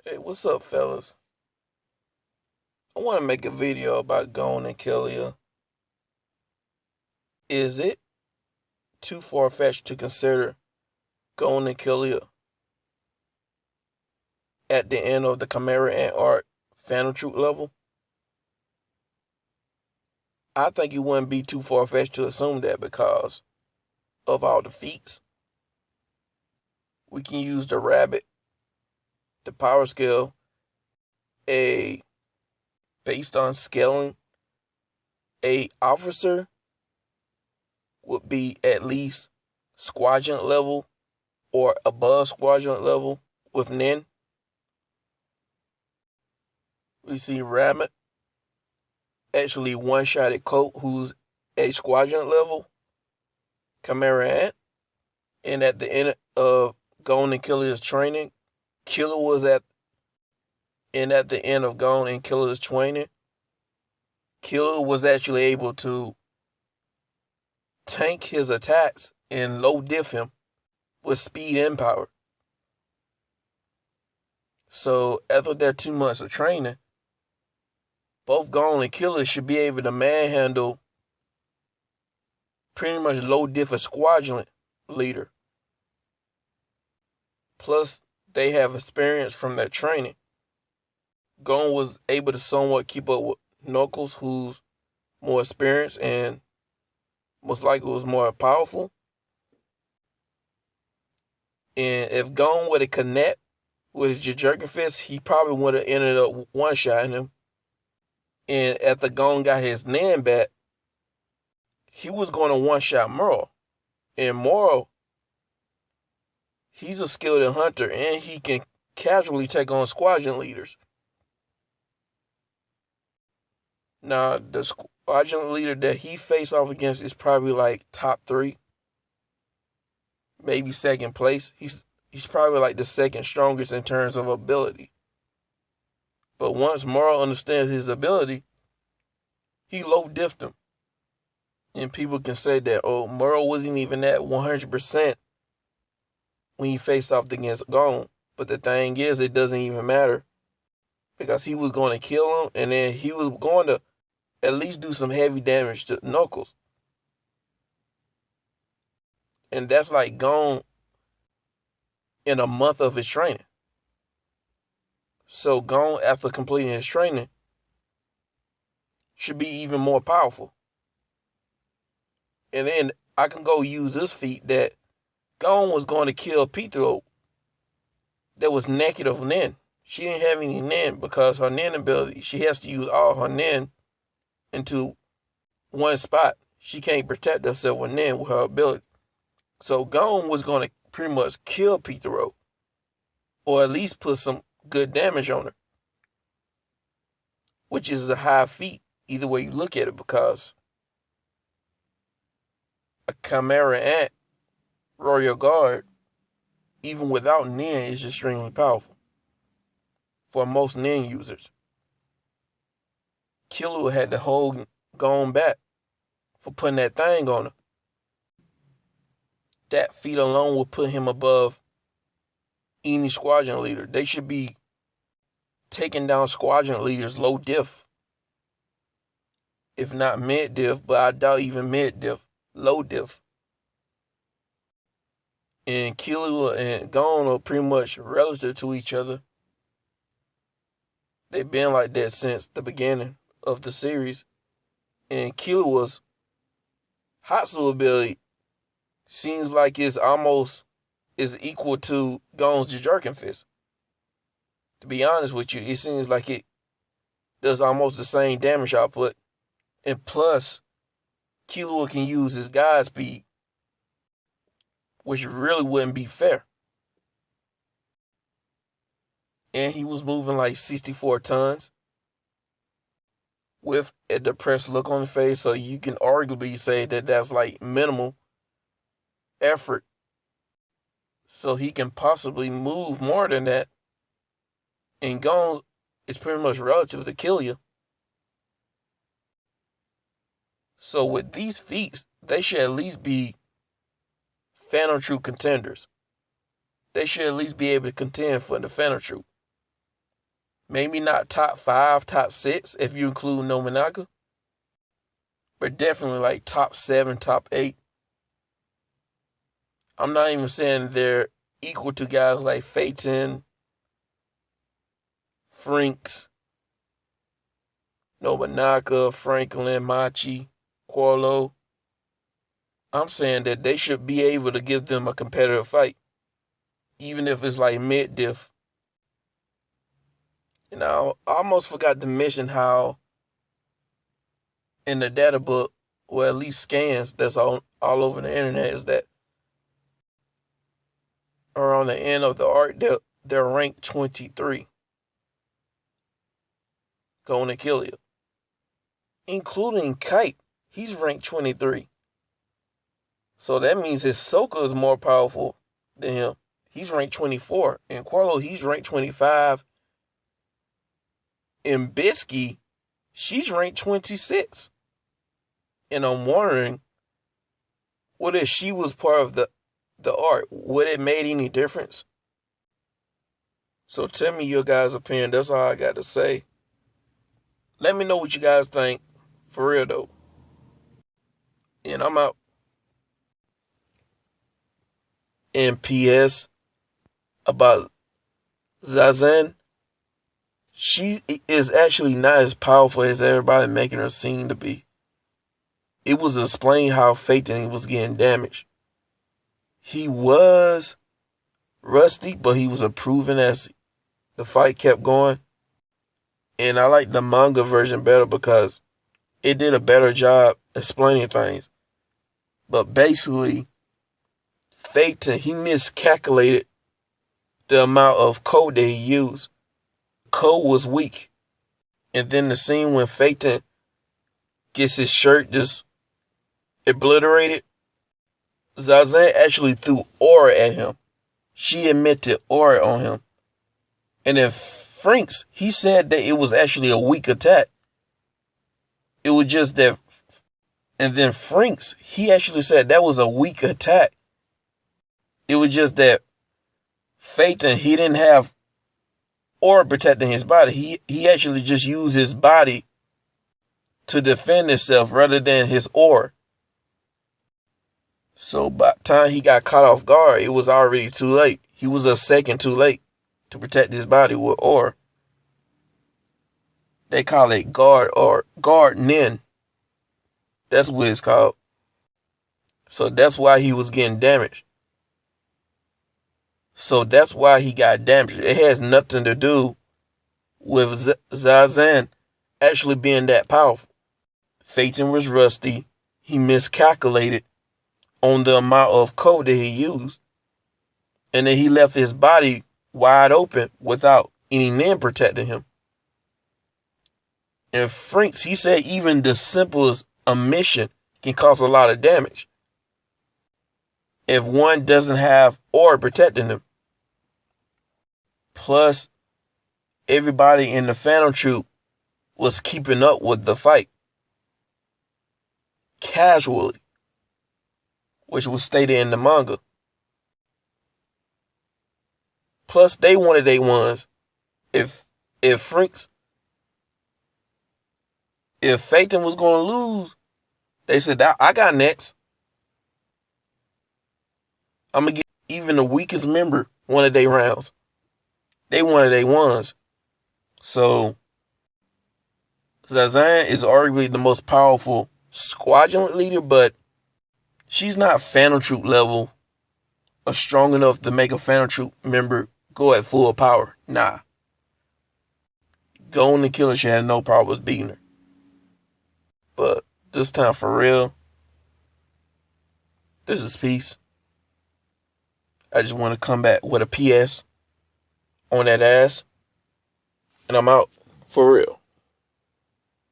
Hey, what's up, fellas? I want to make a video about Gon and Killua. Is it too far-fetched to consider Gon and Killua at the end of the Chimera Ant arc Phantom Troupe level? I think it wouldn't be too far-fetched to assume that because of all the feats. We can use the rabbit, the power scale, a based on scaling, a officer would be at least squadron level or above squadron level with Nen. We see Rabbit actually one-shotted Colt, who's a squadron level Chimera Ant. And at the end of Gon and Killua's training, Killua was at the end of Gon and Killua's training, Killua was actually able to tank his attacks and low diff him with speed and power. So after that 2 months of training, both Gon and Killua should be able to manhandle pretty much low diff a squadron leader. Plus, they have experience from their training. Gon was able to somewhat keep up with Knuckles, who's more experienced and most likely was more powerful. And if Gon would have connect with his jerking fist, he probably would have ended up one-shotting him. And after Gon got his Nan back, he was going to one-shot Merle. And Merle, he's a skilled hunter and he can casually take on squadron leaders. Now, the squadron leader that he faced off against is probably like top 3, maybe second place. He's probably like the second strongest in terms of ability. But once Merle understands his ability, he low diffed him. And people can say that, oh, Merle wasn't even at 100% when he faced off against Gon. But the thing is, it doesn't even matter because he was going to kill him and then he was going to at least do some heavy damage to Knuckles. And that's like Gon in a month of his training. So Gon, after completing his training, should be even more powerful. And then I can go use this feat that Gon was going to kill Pietro that was naked of Nen. She didn't have any Nen because her Nen ability, she has to use all her Nen into one spot. She can't protect herself with Nen with her ability. So Gon was going to pretty much kill Pietro or at least put some good damage on her, which is a high feat either way you look at it because a Chimera Ant Royal Guard, even without Nen, is extremely powerful for most Nen users. Killua had to hold Gon back for putting that thing on her. That feat alone will put him above any squadron leader. They should be taking down squadron leaders low diff, if not mid diff, but I doubt even mid diff, low diff. And Killua and Gon are pretty much relative to each other. They've been like that since the beginning of the series. And Killua's Hatsu ability seems like it's almost is equal to Gon's Jerkin Fist. To be honest with you, it seems like it does almost the same damage output. And plus, Killua can use his guide speed, which really wouldn't be fair. And he was moving like 64 tons with a depressed look on his face, so you can arguably say that that's like minimal effort. So he can possibly move more than that. And Gon is pretty much relative to Killua. So with these feats, they should at least be Phantom Troupe contenders. They should at least be able to contend for the Phantom Troupe. Maybe not top 5, top 6 if you include Nobunaga, but definitely like top 7, top 8. I'm not even saying they're equal to guys like Phaeton, Frinks, Nobunaga, Franklin, Machi, Qualo. I'm saying that they should be able to give them a competitive fight, even if it's like mid-diff. And I almost forgot to mention how in the data book, or at least scans that's all over the internet, is that around the end of the arc, they're ranked 23, going to Killua. Including Kite, he's ranked 23. So that means his Soka is more powerful than him. He's ranked 24. And Qualo, he's ranked 25. And Bisky, she's ranked 26. And I'm wondering, what if she was part of the arc? Would it made any difference? So tell me your guys' opinion. That's all I got to say. Let me know what you guys think. For real, though. And I'm out. And P.S. about Zazen. She is actually not as powerful as everybody making her seem to be. It was explained how Phaeton was getting damaged. He was rusty, but he was improving as the fight kept going. And I like the manga version better because it did a better job explaining things. But basically, Phaeton, he miscalculated the amount of code that he used. Code was weak. And then the scene when Phaeton gets his shirt just obliterated, Zazen actually threw aura at him. She emitted aura on him. And then Franks, he said that it was actually a weak attack. It was just that. And then Franks, he actually said that was a weak attack. It was just that Phaeton, he didn't have aura protecting his body. He actually just used his body to defend himself rather than his aura. So by the time he got caught off guard, it was already too late. He was a second too late to protect his body with aura. They call it guard or guard nin. That's what it's called. So that's why he was getting damaged. So that's why he got damaged. It has nothing to do with Zazen actually being that powerful. Phaeton was rusty. He miscalculated on the amount of code that he used. And then he left his body wide open without any nin protecting him. And Franks, he said even the simplest omission can cause a lot of damage if one doesn't have aura protecting them. Plus, everybody in the Phantom Troupe was keeping up with the fight casually, which was stated in the manga. Plus, they wanted they ones. If Franks, if Phaeton was going to lose, they said, I got next. I'm going to give even the weakest member one of their rounds. They wanted they ones. So, Zazen is arguably the most powerful squadron leader, but she's not Phantom Troupe level or strong enough to make a Phantom Troupe member go at full power. Nah. Gon and Killua should have no problem with beating her. But this time for real, this is peace. I just want to come back with a PS on that ass. And I'm out for real.